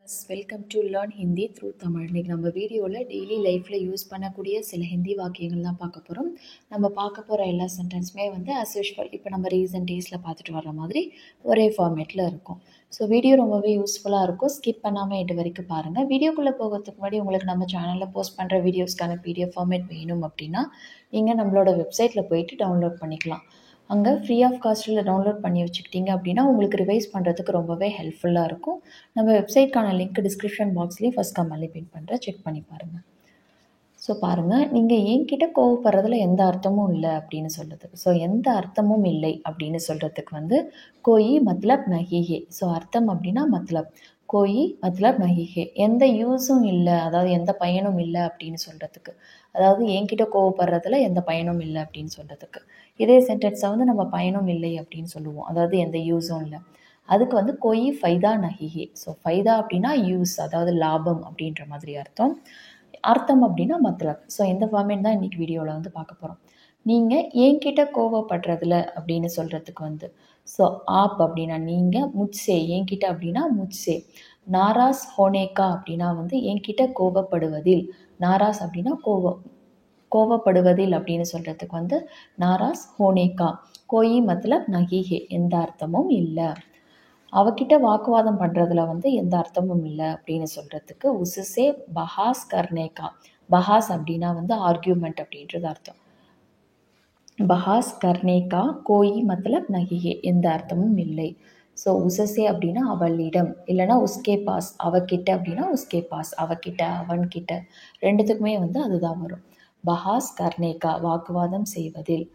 Welcome to learn Hindi through Tamil. இன்றைக்கி நம்ம வீடியோவில் டெய்லி லைஃப்பில் யூஸ் பண்ணக்கூடிய சில ஹிந்தி வாக்கியங்கள் தான் பார்க்க போகிறோம். நம்ம பார்க்க போகிற எல்லா சென்டென்ஸுமே ஆஸ் யூஷுவல் இப்போ நம்ம ரீசன்ட் டேஸில் பார்த்துட்டு வர மாதிரி ஒரே ஃபார்மேட்டில் இருக்கும். ஸோ வீடியோ ரொம்பவே யூஸ்ஃபுல்லாக இருக்கும். ஸ்கிப் பண்ணாமல் இது வரைக்கும் பாருங்கள். வீடியோக்குள்ளே போகிறதுக்கு முன்னாடி உங்களுக்கு நம்ம சேனலில் போஸ்ட் பண்ணுற வீடியோஸ்க்கான பிடிஎஃப் ஃபார்மேட் வேணும் அப்படின்னா நீங்கள் நம்மளோட வெப்சைட்டில் போயிட்டு டவுன்லோட் பண்ணிக்கலாம். அங்கே ஃப்ரீ ஆஃப் காஸ்ட்டில் டவுன்லோட் பண்ணி வச்சுக்கிட்டிங்க அப்படின்னா உங்களுக்கு ரிவைஸ் பண்ணுறதுக்கு ரொம்பவே ஹெல்ப்ஃபுல்லாக இருக்கும். நம்ம வெப்சைட்கான லிங்க் டிஸ்கிரிப்ஷன் பாக்ஸ்லேயும் ஃபஸ்ட் கமெண்ட்லேயே பின் பண்ணுறேன், செக் பண்ணி பாருங்கள். ஸோ பாருங்கள், நீங்கள் என்கிட்ட கோவப்படுறதுல எந்த அர்த்தமும் இல்லை அப்படின்னு சொல்கிறதுக்கு, ஸோ எந்த அர்த்தமும் இல்லை அப்படின்னு சொல்கிறதுக்கு கோயி மத்லப் நஹி ஹே. ஸோ அர்த்தம் அப்படின்னா மத்லப், கோயி மத்லப் நஹி ஹே, எந்த யூஸும் இல்லை, அதாவது எந்த பயனும் இல்லை அப்படின்னு சொல்கிறதுக்கு, அதாவது என்கிட்ட கோவப்படுறதுல எந்த பயனும் இல்லை அப்படின்னு சொல்கிறதுக்கு. இதே சென்டென்ஸை நம்ம பயனும் இல்லை அப்படின்னு சொல்லுவோம், அதாவது எந்த யூஸும் இல்லை. அதுக்கு கோயி ஃபைதா நஹி ஹே. ஸோ ஃபைதா அப்படின்னா யூஸ், அதாவது லாபம் அப்படின்ற மாதிரி அர்த்தம். அர்த்தம் அப்படின்னா மத்லப். ஸோ இந்த ஃபார்மேட் தான் இன்றைக்கி வீடியோவில் பார்க்க போகிறோம். நீங்கள் என்கிட்ட கோவப்படுறதுல அப்படின்னு சொல்கிறதுக்கு ஸோ ஆப் அப்படின்னா நீங்கள், முட்சே என்கிட்ட அப்படின்னா முட்சே, நாராஸ் ஹோனேக்கா அப்படின்னா என்கிட்ட கோவப்படுவதில், நாராஸ் அப்படின்னா கோவப்படுவதில் அப்படின்னு சொல்கிறதுக்கு நாராஸ் ஹோனேக்கா, கோயி மத்லப் நஹி ஹே, எந்த அர்த்தமும் இல்லை. அவகிட்ட வாக்குவாதம் பண்ணுறதுல எந்த அர்த்தமும் இல்லை அப்படின்னு சொல்கிறதுக்கு உசுசே பஹாஸ் கர்னேக்கா. பஹாஸ் அப்படின்னா ஆர்கியூமெண்ட் அப்படின்றது அர்த்தம். பஹாஸ் கர்னேக்கா கோயி மத்லப் நஹி ஹே, எந்த அர்த்தமும் இல்லை. ஸோ உசசே அப்படின்னா அவளிடம், இல்லைனா உஸ்கே பாஸ், அவகிட்ட அப்படின்னா உஸ்கே பாஸ், அவகிட்ட அவன்கிட்ட, ரெண்டுத்துக்குமே அதுதான் வரும். பஹாஸ் கர்னேக்கா வாக்குவாதம் செய்வதில்,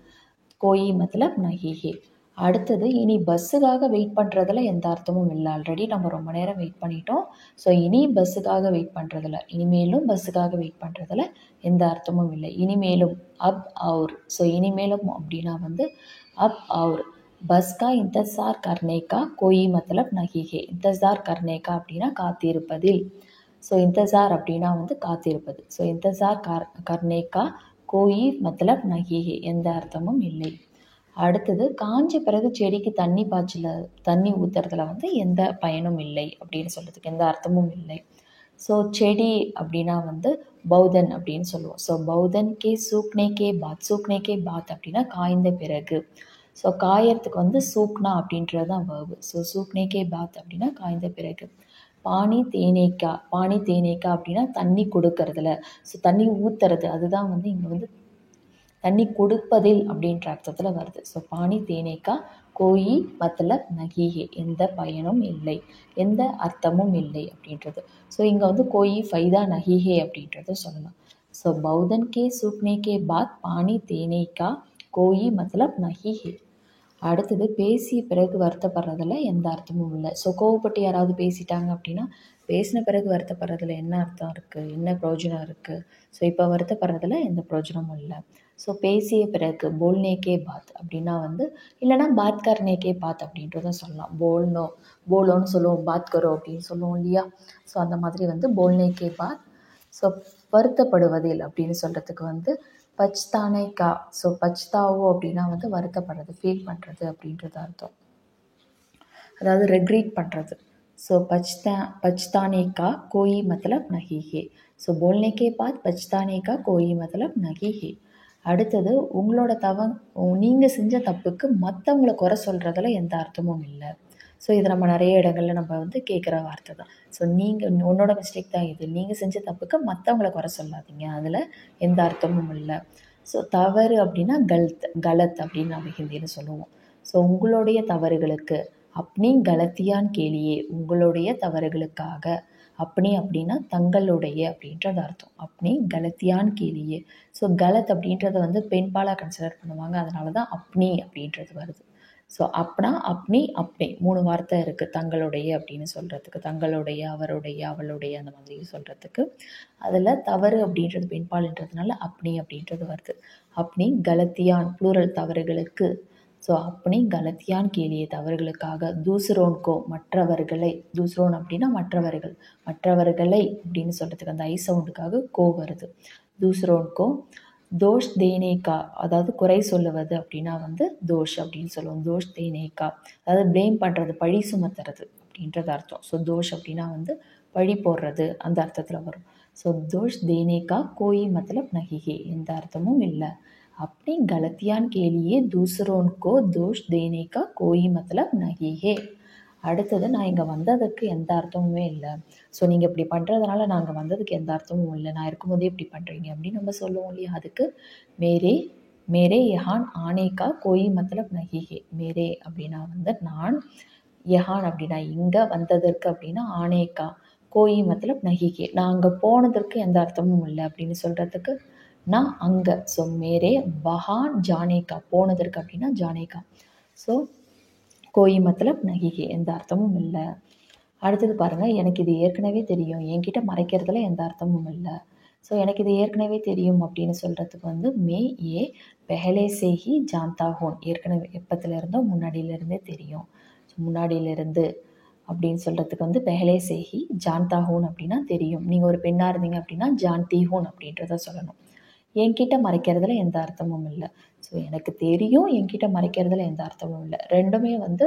கோயி மத்லப் நஹி ஹே. அடுத்தது, இனி பஸ்ஸுக்காக வெயிட் பண்ணுறதுல எந்த அர்த்தமும் இல்லை. ஆல்ரெடி நம்ம ரொம்ப நேரம் வெயிட் பண்ணிட்டோம். ஸோ இனி பஸ்ஸுக்காக வெயிட் பண்ணுறதில்ல, இனிமேலும் பஸ்ஸுக்காக வெயிட் பண்ணுறதுல எந்த அர்த்தமும் இல்லை. இனிமேலும் அப் அவுர். ஸோ இனிமேலும் அப்படின்னா அப் அவுர். பஸ் கா இந்தசார் கர்னேக்கா கோயி மத்லப் நஹி ஹே. இந்தசார் கர்னேக்கா அப்படின்னா காத்திருப்பதில். ஸோ இந்தசார் அப்படின்னா காத்திருப்பது. ஸோ இந்தசார் கர்னேக்கா கோயி மத்லப் நஹி ஹே, எந்த அர்த்தமும் இல்லை. அடுத்தது, காஞ்ச பிறகு செடிக்கு தண்ணி ஊற்றுறதுல எந்த பயனும் இல்லை அப்படின்னு சொல்கிறதுக்கு எந்த அர்த்தமும் இல்லை. ஸோ செடி அப்படின்னா பௌதன் அப்படின்னு சொல்லுவோம். ஸோ பௌதன் கே சூக்னே கே பாத், சூக்னே கே பாத் அப்படின்னா காய்ந்த பிறகு. ஸோ காயறதுக்கு சூக்னா அப்படின்றது தான் வேர்பு. ஸோ சூக்னே கே பாத் அப்படின்னா காய்ந்த பிறகு. பானி தேனேக்கா, பானி தேனேக்கா அப்படின்னா தண்ணி கொடுக்கறதுல. ஸோ தண்ணி ஊற்றுறது, அதுதான் இங்கே தண்ணி கொடுப்பதில் அப்படின்ற அர்த்தத்தில் வருது. ஸோ பானி தேனேக்கா கோயி மத்லப் நஹி ஹே, எந்த பயனும் இல்லை, எந்த அர்த்தமும் இல்லை அப்படின்றது. ஸோ இங்கே கோயி ஃபைதா நஹி ஹே அப்படின்றத சொல்லலாம். ஸோ பௌதன் கே சூக்னே கே பாத் பானி தேனேக்கா கோயி மத்லப் நஹி ஹே. அடுத்தது, பேசிய பிறகு வருத்தப்படுறதுல எந்த அர்த்தமும் இல்லை. ஸோ கோவப்பட்டு யாராவது பேசிட்டாங்க அப்படின்னா பேசின பிறகு வருத்தப்படுறதுல என்ன அர்த்தம் இருக்குது, என்ன பிரயோஜனம் இருக்குது. ஸோ இப்போ வருத்தப்படுறதுல எந்த பிரயோஜனமும் இல்லை. ஸோ பேசிய பிறகு போல்னேக்கே பாத் அப்படின்னா இல்லைனா பாத் கர்னேக்கே பாத் அப்படின்றதும் சொல்லலாம். போலோன்னு சொல்லுவோம், பாத் கரோ அப்படின்னு சொல்லுவோம் இல்லையா. ஸோ அந்த மாதிரி போல்னேக்கே பாத். ஸோ வருத்தப்படுவதில் அப்படின்னு சொல்கிறதுக்கு பச்தானேக்கா. ஸோ பச்தாவோ அப்படின்னா வருத்தப்படுறது, ஃபீல் பண்ணுறது அப்படின்றது அர்த்தம், அதாவது ரெக்ரீட் பண்ணுறது. ஸோ பச்தானேக்கா கோயி மத்லப் நஹி ஹே. ஸோ போல்னேக்கே பாத் பச்தானேக்கா கோயி மத்லப் நஹி ஹே. அடுத்தது, நீங்கள் செஞ்ச தப்புக்கு மற்றவங்கள குறை சொல்கிறதுல எந்த அர்த்தமும் இல்லை. ஸோ இது நம்ம நிறைய இடங்களில் நம்ம கேட்குற வார்த்தை தான். ஸோ உன்னோட மிஸ்டேக் தான் இது, நீங்கள் செஞ்ச தப்புக்கு மற்றவங்கள குறை சொல்லாதீங்க, அதில் எந்த அர்த்தமும் இல்லை. ஸோ தவறு அப்படின்னா கலத் அப்படின்னு நம்ம ஹிந்தின்னு சொல்லுவோம். ஸோ உங்களுடைய தவறுகளுக்கு, அப்னி கலத்தியான் கேலியே, உங்களுடைய தவறுகளுக்காக. அப்னி அப்படின்னா தங்களுடைய அப்படின்றது அர்த்தம். அப்னி கலத்தியான் கேலியே. ஸோ கலத் அப்படின்றத பெண்பாலாக கன்சிடர் பண்ணுவாங்க, அதனால தான் அப்னி அப்படின்றது வருது. ஸோ அப்னா, அப்னி, அப்னே 3 வார்த்தை இருக்குது தங்களுடைய அப்படின்னு சொல்கிறதுக்கு. தங்களுடைய, அவருடைய, அவளுடைய, அந்த மாதிரி சொல்கிறதுக்கு. அதில் தவறு அப்படின்றது பெண்பால்ன்றதுனால அப்னி அப்படின்றது வருது. அப்னி கலத்தியான் ப்ளூரல் தவறுகளுக்கு. ஸோ அப்னி கலத்தியான் கேலியே தவறுகளுக்காக. தூசரோன்கோ மற்றவர்களை, தூசரோன் அப்படின்னா மற்றவர்கள், மற்றவர்களை அப்படின்னு சொல்கிறதுக்கு அந்த ஐ சவுண்டுக்காக கோ வருது. தூசரோன்கோ தோஷ் தேனேக்கா, அதாவது குறை சொல்லுவது அப்படின்னா தோஷ் அப்படின்னு சொல்லுவோம். தோஷ் தேனேக்கா அதாவது ப்ளேம் பண்ணுறது, பழி சுமத்துறது அப்படின்றது அர்த்தம். ஸோ தோஷ் அப்படின்னா பழி போடுறது அந்த அர்த்தத்தில் வரும். ஸோ தோஷ் தேனேக்கா கோயி மத்தலப் நஹி எந்த அர்த்தமும் இல்லை. अपनी गलतियां के लिए दूसरों को दोष देने का कोई मतलब नहीं है. அடுத்தது நான் இங்கே வந்ததுக்கு எந்த அர்த்தமுமே இல்லை. ஸோ நீங்கள் இப்படி பண்ணுறதுனால நாங்கள் வந்ததுக்கு எந்த அர்த்தமும் இல்லை, நான் இருக்கும்போதே இப்படி பண்ணுறீங்க அப்படின்னு நம்ம சொல்லுவோம் இல்லையா. அதுக்கு மேரே மேரே யஹான் ஆனேக்கா கோயி மத்தலப் நஹி ஹே. மேரே அப்படின்னா வந்து நான், யஹான் அப்படின்னா இங்கே, வந்ததற்கு அப்படின்னா ஆனேக்கா, கோயி மத்தலப் நஹி ஹே நான் அங்கே போனதற்கு எந்த அர்த்தமும் இல்லை அப்படின்னு சொல்கிறதுக்கு நான் அங்கே. ஸோ மேரே வஹான் ஜானேக்கா போனதற்கு அப்படின்னா ஜானேக்கா. ஸோ கோயி மத்தலப் நஹி ஹே எந்த அர்த்தமும் இல்லை. அடுத்தது பாருங்கள், எனக்கு இது ஏற்கனவே தெரியும், என்கிட்ட மறைக்கிறதுல எந்த அர்த்தமும் இல்லை. ஸோ எனக்கு இது ஏற்கனவே தெரியும் அப்படின்னு சொல்கிறதுக்கு வந்து மே ஏ பெஹலே சே ஹி ஜான்தா ஹோன், ஏற்கனவே எப்பத்துலேருந்தோ முன்னாடியிலேருந்தே தெரியும். ஸோ முன்னாடியிலேருந்து அப்படின்னு சொல்கிறதுக்கு வந்து பெஹலே சே ஹி ஜான்தா ஹோன் அப்படின்னா தெரியும். நீங்கள் ஒரு பெண்ணாக இருந்தீங்க அப்படின்னா ஜான்தி ஹோன் அப்படின்றத சொல்லணும். என்கிட்ட மறைக்கிறதுல எந்த அர்த்தமும் இல்லை. ஸோ எனக்கு தெரியும், என்கிட்ட மறைக்கிறதுல எந்த அர்த்தமும் இல்லை. ரெண்டுமே வந்து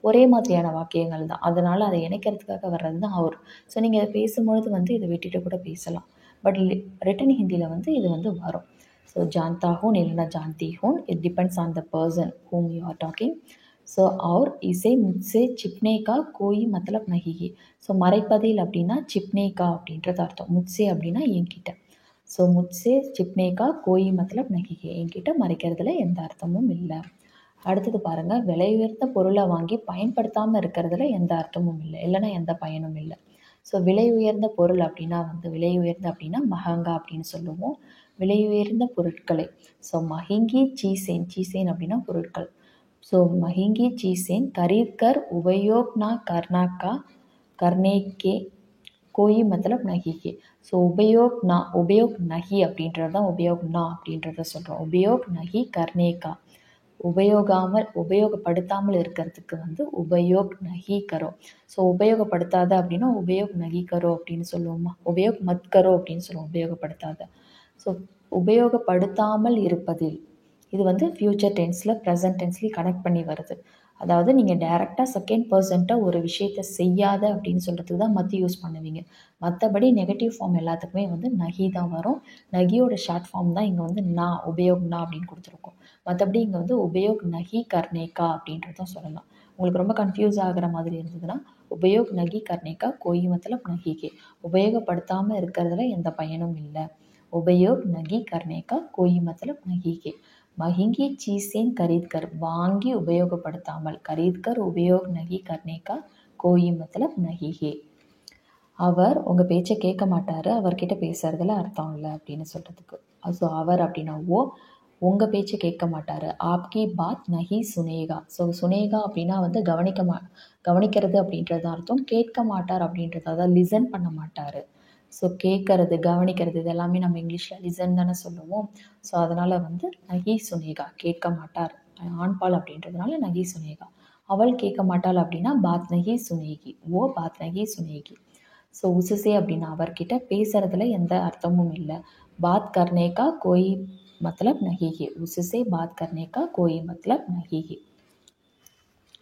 ஒரே மாதிரியான வாக்கியங்கள் தான். அதனால் அதை இணைக்கிறதுக்காக வர்றது தான் அவர். ஸோ நீங்கள் இதை பேசும்பொழுது வந்து இதை விட்டுட்டு கூட பேசலாம். பட் ரிட்டன் ஹிந்தியில் வந்து இது வந்து வரும். ஸோ ஜான்தா ஹூன் இல்லைன்னா ஜான்தி ஹூன், it depends on the person whom you are talking. So और इसे मुझसे छिपने का कोई मतलब नहीं है. ஸோ மறைப்பதில் அப்படின்னா சிப்னேக்கா அப்படின்றது அர்த்தம். முட்சே அப்படின்னா என்கிட்ட. ஸோ முட்சே சிப்னேக்கா கோயி மத்தலப் நஹி ஹே என்கிட்ட மறைக்கிறதுல எந்த அர்த்தமும் இல்லை. அடுத்தது பாருங்கள், விலை உயர்ந்த பொருளை வாங்கி பயன்படுத்தாமல் இருக்கிறதுல எந்த அர்த்தமும் இல்லை, இல்லைன்னா எந்த பயனும் இல்லை. ஸோ விலை உயர்ந்த பொருள் அப்படின்னா வந்து விலை உயர்ந்த அப்படின்னா மஹங்கா அப்படின்னு சொல்லுவோம். விலை உயர்ந்த பொருட்களை. ஸோ மஹிங்கி சீசேன், சீசேன் அப்படின்னா பொருட்கள். ஸோ மஹிங்கி சீசேன் கரீத்கர் உபயோக் நா கர்னாக்கா கர்னேக்கே கோயி மத்தலப் நஹி ஹே. ஸோ உபயோக் நஹி அப்படின்றது தான் உபயோக் நா அப்படின்றத சொல்கிறோம். உபயோக் நஹி கர்னேக்கா, உபயோகப்படுத்தாமல் இருக்கிறதுக்கு வந்து உபயோக் நஹி கரோ. ஸோ உபயோகப்படுத்தாத அப்படின்னா உபயோக் நஹி கரோ அப்படின்னு சொல்லுவோமா. உபயோக் மத் கரோ அப்படின்னு சொல்லுவோம், உபயோகப்படுத்தாத. ஸோ உபயோகப்படுத்தாமல் இருப்பதில், இது வந்து ஃப்யூச்சர் டென்ஸில் ப்ரெசன்ட் டென்ஸ்லேயும் கனெக்ட் பண்ணி வருது. அதாவது நீங்கள் டைரெக்டாக செகண்ட் பர்சன்ட்டை ஒரு விஷயத்தை செய்யாத அப்படின்னு சொல்கிறதுக்கு தான் மத்தி யூஸ் பண்ணுவீங்க. மற்றபடி நெகட்டிவ் ஃபார்ம் எல்லாத்துக்குமே வந்து நகி தான் வரும். நகியோட ஷார்ட் ஃபார்ம் தான் இங்கே வந்து நா, உபயோக் நா அப்படின்னு கொடுத்துருக்கோம். மற்றபடி இங்கே வந்து உபயோக் நகி கர்னேக்கா அப்படின்றதான் சொல்லலாம். உங்களுக்கு ரொம்ப கன்ஃபியூஸ் ஆகிற மாதிரி இருந்ததுன்னா உபயோக் நகி கர்னேக்கா கோயி மத்தலப் நஹி ஹே, உபயோகப்படுத்தாமல் இருக்கிறதுல எந்த பயனும் இல்லை. உபயோக் நகி கர்னேக்கா கோயி மத்தலப் நஹி ஹே. மஹிங்கி சீசேன் கரீத்கர் வாங்கி உபயோகப்படுத்தாமல், கரீத்கர் உபயோக் நகி கர்னேக்கா கோயி மத்தலப் நஹி ஹே. அவர் உங்கள் பேச்சை கேட்க மாட்டார், அவர்கிட்ட பேசுறதுல அர்த்தம் இல்லை அப்படின்னு சொல்கிறதுக்கு. ஸோ அவர் அப்படின்னா உங்கள் பேச்சை கேட்க மாட்டார். ஆப்கி பாத் நஹி சுனேகா. ஸோ சுனேகா அப்படின்னா வந்து கவனிக்கிறது அப்படின்றது அர்த்தம். கேட்க மாட்டார் அப்படின்றது, அதாவது லிசன் பண்ண மாட்டார். ஸோ கேட்கறது, கவனிக்கிறது, இது எல்லாமே நம்ம இங்கிலீஷில் லிசன் தானே சொல்லுவோம். ஸோ அதனால் வந்து நகி சுனேகா கேட்க மாட்டார், ஆண்பால் அப்படின்றதுனால நகி சுனேகா. அவள் கேட்க மாட்டாள் அப்படின்னா பாத் நகி சுனேகி, பாத் நகி சுனேகி. ஸோ உசுசே அப்படின்னா அவர்கிட்ட பேசுறதுல எந்த அர்த்தமும் இல்லை. பாத் கர்னேக்கா கோயி மத்தலப் நஹி ஹே. உசுசே பாத் கர்னேக்கா கோயி மத்தலப் நஹி ஹே.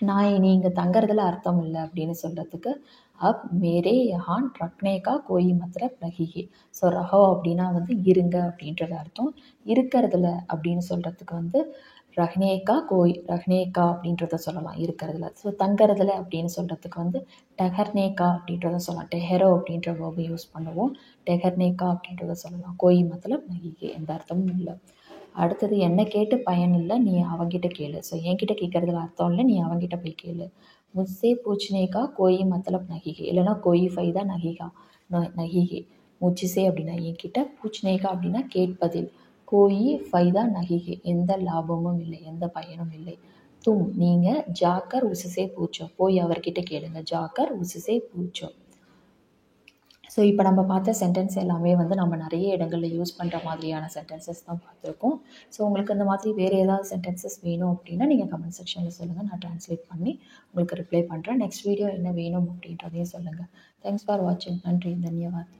நான் இனி இங்கே தங்கறதுல அர்த்தம் இல்லை அப்படின்னு சொல்கிறதுக்கு அப் மேரே யஹான் ரக்னேக்கா கோயி மத்தலப் நஹி ஹே. ஸோ ரஹோ அப்படின்னா வந்து இருங்க அப்படின்றது அர்த்தம். இருக்கிறதுல அப்படின்னு சொல்கிறதுக்கு வந்து ரஹ்னேக்கா அப்படின்றத சொல்லலாம், இருக்கிறதுல. ஸோ தங்கறதுல அப்படின்னு சொல்கிறதுக்கு வந்து டெஹர்னேக்கா அப்படின்றத சொல்லலாம். டெஹரோ அப்படின்ற வேர்பை யூஸ் பண்ணுவோம். டெஹர்னேக்கா அப்படின்றத சொல்லலாம். கோயி மத்தலப் நஹி ஹே எந்த அர்த்தமும் இல்லை. அடுத்தது என்னை கேட்டு பயன் இல்லை, நீ அவங்கிட்ட கேளு. ஸோ என்கிட்ட கேட்குறதுல அர்த்தம் இல்லை, நீ அவங்கிட்ட போய் கேளு. முஸ்ஸே பூச்னேக்கா கோயி மத்தலப் நஹி ஹே, இல்லைனா கோயி ஃபைதா நஹி ஹே. முச்சிசே அப்படின்னா என்கிட்ட, பூச்னேக்கா அப்படின்னா கேட்பதில், கோயி ஃபைதா நஹி ஹே எந்த லாபமும் இல்லை, எந்த பயனும் இல்லை. தும் நீங்கள், ஜாக்கர் உசுசே பூச்சோ போய் அவர்கிட்ட கேளுங்க. ஜாக்கர் உசுசே பூச்சோ. ஸோ இப்போ நம்ம பார்த்த சென்டென்ஸ் எல்லாமே வந்து நம்ம நிறைய இடங்களில் யூஸ் பண்ணுற மாதிரியான சென்டென்சஸ் தான் பார்த்துருக்கோம். ஸோ உங்களுக்கு அந்த மாதிரி வேறு ஏதாவது சென்டென்சஸ் வேணும் அப்படின்னா நீங்கள் கமெண்ட் செக்ஷனில் சொல்லுங்கள், நான் ட்ரான்ஸ்லேட் பண்ணி உங்களுக்கு ரிப்ளை பண்ணுறேன். நெக்ஸ்ட் வீடியோ என்ன வேணும் அப்படின்றதையும் சொல்லுங்கள். தேங்க்ஸ் ஃபார் வாட்சிங். நன்றி, தன்யவாத்.